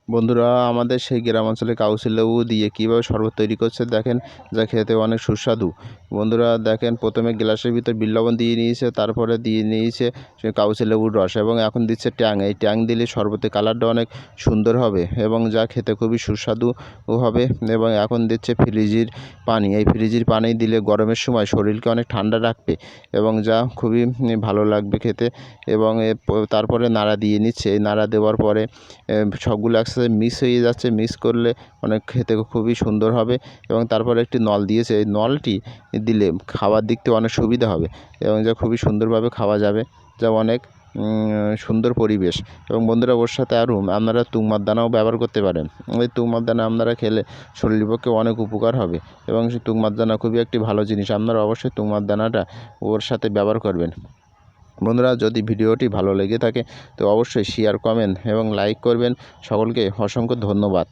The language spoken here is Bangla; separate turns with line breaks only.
বন্ধুরা, আমাদের সেই গ্রাম অঞ্চলে কাউসি লেবু দিয়ে কীভাবে শরবত তৈরি করছে দেখেন, যা খেতে অনেক সুস্বাদু। বন্ধুরা দেখেন, প্রথমে গ্লাসের ভিতর বিট লবণ দিয়ে নিয়েছে, তারপরে দিয়ে নিয়েছে সে কাউসি লেবুর রস এবং এখন দিচ্ছে ট্যাং। এই ট্যাং দিলে শরবতের কালারটা অনেক সুন্দর হবে এবং যা খেতে খুবই সুস্বাদু হবে। এবং এখন দিচ্ছে ফ্রিজির পানি। এই ফ্রিজির পানি দিলে গরমের সময় শরীরকে অনেক ঠান্ডা রাখবে এবং যা খুবই ভালো লাগবে খেতে। এবং তারপরে নাড়া দিয়ে নিচ্ছে। এই নাড়া দেওয়ার পরে সবগুলো একসাথে মিক্স হয়ে যাচ্ছে। মিক্স করলে অনেক খেতে খুবই সুন্দর হবে। এবং তারপরে একটি নল দিয়েছে, এই নলটি দিলে খাওয়ার দিক থেকে অনেক সুবিধা হবে এবং যা খুবই সুন্দরভাবে খাওয়া যাবে, যা অনেক সুন্দর পরিবেশ। এবং বন্ধুরা, ওর সাথে আরও আপনারা তুঙমার দানাও ব্যবহার করতে পারেন। ওই তুঙমার দানা আপনারা খেলে শরীরের পক্ষে অনেক উপকার হবে এবং সেই তুঙমার দানা খুবই একটি ভালো জিনিস। আপনারা অবশ্যই তুঙমার দানাটা ওর সাথে ব্যবহার করবেন। বন্ধুরা, যদি ভিডিওটি ভালো লেগে থাকে তো অবশ্যই শেয়ার, কমেন্ট এবং লাইক করবেন। সকলকে অসংখ্য ধন্যবাদ।